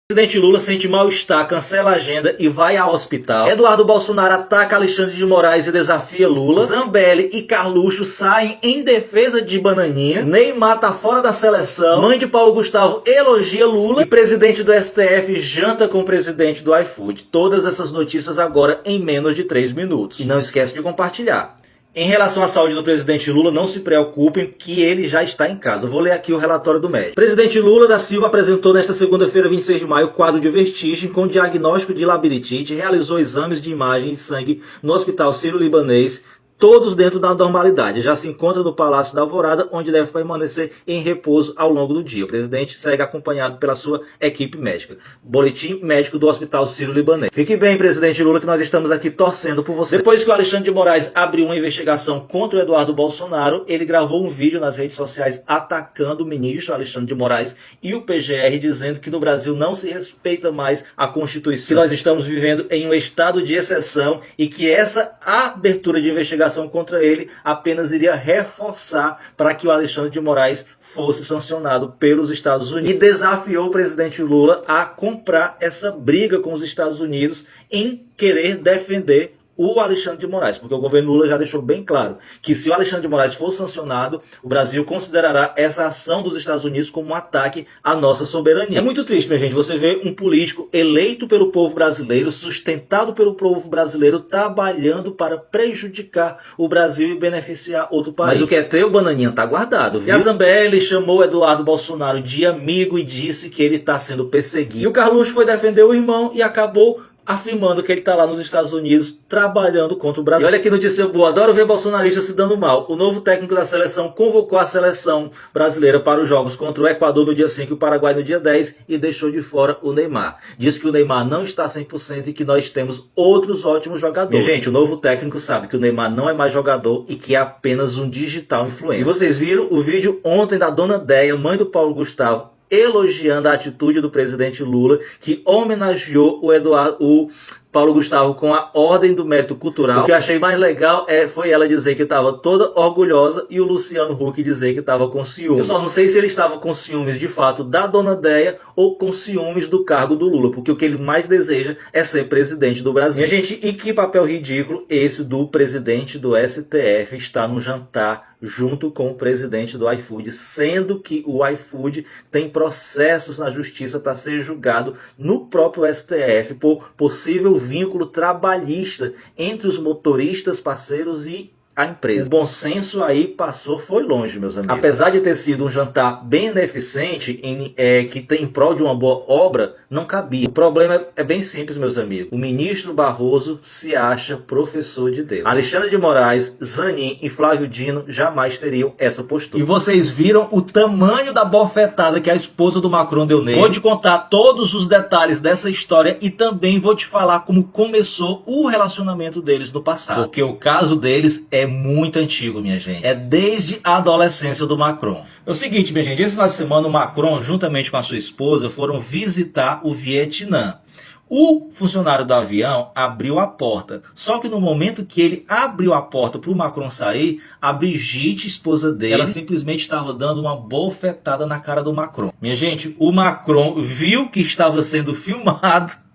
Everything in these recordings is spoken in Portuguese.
Presidente Lula sente mal-estar, cancela a agenda e vai ao hospital. Eduardo Bolsonaro ataca Alexandre de Moraes e desafia Lula. Zambelli e Carluxo saem em defesa de Bananinha. Neymar tá fora da seleção. Mãe de Paulo Gustavo elogia Lula. E presidente do STF janta com o presidente do iFood. Todas essas notícias agora em menos de 3 minutos. E não esquece de compartilhar. Em relação à saúde do presidente Lula, não se preocupem que ele já está em casa. Eu vou ler aqui o relatório do médico. Presidente Lula da Silva apresentou nesta segunda-feira, 26 de maio, quadro de vertigem com diagnóstico de labirintite, realizou exames de imagem de sangue no Hospital Sírio-Libanês, todos dentro da normalidade. Já se encontra no Palácio da Alvorada, onde deve permanecer em repouso ao longo do dia. O presidente segue acompanhado pela sua equipe médica. Boletim médico do Hospital Sírio-Libanês. Fique bem, presidente Lula, que nós estamos aqui torcendo por você. Depois que o Alexandre de Moraes abriu uma investigação contra o Eduardo Bolsonaro, ele gravou um vídeo nas redes sociais atacando o ministro Alexandre de Moraes e o PGR, dizendo que no Brasil não se respeita mais a Constituição, que nós estamos vivendo em um estado de exceção e que essa abertura de investigação contra ele apenas iria reforçar para que o Alexandre de Moraes fosse sancionado pelos Estados Unidos. E desafiou o presidente Lula a comprar essa briga com os Estados Unidos em querer defender o Alexandre de Moraes, porque o governo Lula já deixou bem claro que se o Alexandre de Moraes for sancionado, o Brasil considerará essa ação dos Estados Unidos como um ataque à nossa soberania. É muito triste, minha gente, você ver um político eleito pelo povo brasileiro, sustentado pelo povo brasileiro, trabalhando para prejudicar o Brasil e beneficiar outro país. Mas o que é teu, Bananinha, tá guardado, viu? E a Zambelli chamou Eduardo Bolsonaro de amigo e disse que ele está sendo perseguido. E o Carluxo foi defender o irmão e acabou afirmando que ele está lá nos Estados Unidos trabalhando contra o Brasil. E olha que notícia boa, adoro ver bolsonaristas se dando mal. O novo técnico da seleção convocou a seleção brasileira para os jogos contra o Equador no dia 5 e o Paraguai no dia 10 e deixou de fora o Neymar. Diz que o Neymar não está 100% e que nós temos outros ótimos jogadores. E, gente, o novo técnico sabe que o Neymar não é mais jogador e que é apenas um digital influencer. E vocês viram o vídeo ontem da dona Deia, mãe do Paulo Gustavo, elogiando a atitude do presidente Lula, que homenageou o Paulo Gustavo com a Ordem do Mérito Cultural. O que eu achei mais legal foi ela dizer que estava toda orgulhosa e o Luciano Huck dizer que estava com ciúmes. Eu só não sei se ele estava com ciúmes de fato da dona Deia ou com ciúmes do cargo do Lula, porque o que ele mais deseja é ser presidente do Brasil. Minha gente, e que papel ridículo esse do presidente do STF estar no jantar junto com o presidente do iFood, sendo que o iFood tem processos na justiça para ser julgado no próprio STF por possível vínculo trabalhista entre os motoristas parceiros e a empresa. O bom senso aí foi longe, meus amigos. Apesar de ter sido um jantar beneficente, que tem em prol de uma boa obra, não cabia. O problema é bem simples, meus amigos. O ministro Barroso se acha professor de Deus. Alexandre de Moraes, Zanin e Flávio Dino jamais teriam essa postura. E vocês viram o tamanho da bofetada que a esposa do Macron deu nele. Vou te contar todos os detalhes dessa história e também vou te falar como começou o relacionamento deles no passado. Porque o caso deles é muito antigo, minha gente. É desde a adolescência do Macron. É o seguinte, minha gente, esse final de semana o Macron, juntamente com a sua esposa, foram visitar o Vietnã. O funcionário do avião abriu a porta. Só que no momento que ele abriu a porta para o Macron sair, a Brigitte, esposa dele, ela simplesmente estava dando uma bofetada na cara do Macron. Minha gente, o Macron viu que estava sendo filmado,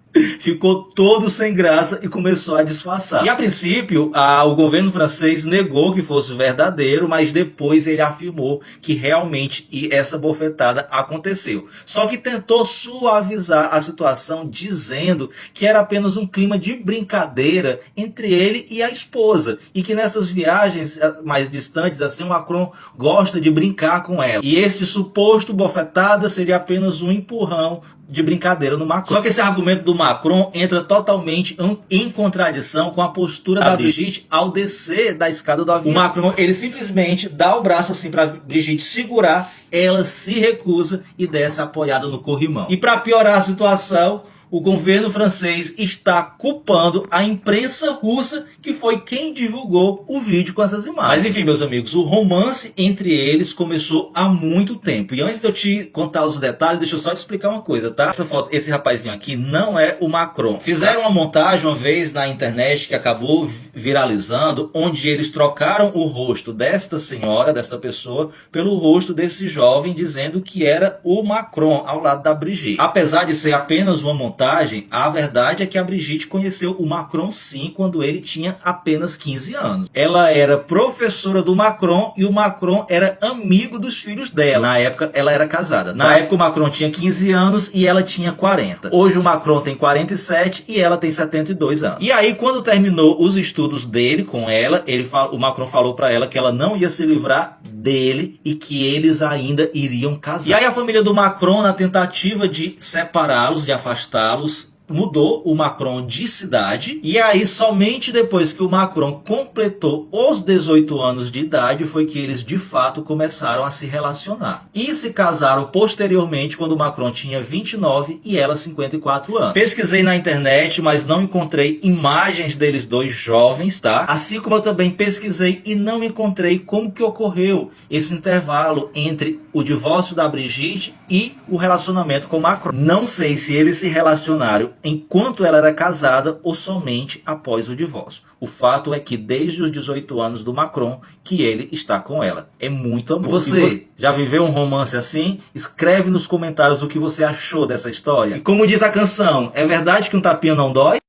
ficou todo sem graça e começou a disfarçar. E a princípio, o governo francês negou que fosse verdadeiro, mas depois ele afirmou que realmente essa bofetada aconteceu. Só que tentou suavizar a situação dizendo que era apenas um clima de brincadeira entre ele e a esposa. E que nessas viagens mais distantes, assim, o Macron gosta de brincar com ela. E esse suposto bofetada seria apenas um empurrão de brincadeira no Macron. Só que esse argumento do Macron entra totalmente em contradição com a postura da Brigitte ao descer da escada do avião. O Macron, ele simplesmente dá o braço assim para Brigitte segurar, ela se recusa e desce apoiada no corrimão. E para piorar a situação, o governo francês está culpando a imprensa russa, que foi quem divulgou o vídeo com essas imagens. Mas enfim, meus amigos, o romance entre eles começou há muito tempo. E antes de eu te contar os detalhes, deixa eu só te explicar uma coisa, tá? Essa foto, esse rapazinho aqui não é o Macron. Fizeram uma montagem uma vez na internet que acabou viralizando, onde eles trocaram o rosto desta senhora, desta pessoa, pelo rosto desse jovem, dizendo que era o Macron ao lado da Brigitte. Apesar de ser apenas uma montagem, a verdade é que a Brigitte conheceu o Macron sim quando ele tinha apenas 15 anos. Ela era professora do Macron e o Macron era amigo dos filhos dela. Na época ela era casada. Na época o Macron tinha 15 anos e ela tinha 40. Hoje o Macron tem 47 e ela tem 72 anos. E aí quando terminou os estudos dele com ela, o Macron falou para ela que ela não ia se livrar dele e que eles ainda iriam casar. E aí a família do Macron, na tentativa de separá-los, de afastá-los, mudou o Macron de cidade, e aí somente depois que o Macron completou os 18 anos de idade foi que eles de fato começaram a se relacionar. E se casaram posteriormente quando o Macron tinha 29 e ela 54 anos. Pesquisei na internet, mas não encontrei imagens deles dois jovens, tá? Assim como eu também pesquisei e não encontrei como que ocorreu esse intervalo entre o divórcio da Brigitte e o relacionamento com o Macron. Não sei se eles se relacionaram enquanto ela era casada ou somente após o divórcio. O fato é que desde os 18 anos do Macron que ele está com ela. É muito amor. Você já viveu um romance assim? Escreve nos comentários o que você achou dessa história. E como diz a canção, é verdade que um tapinha não dói?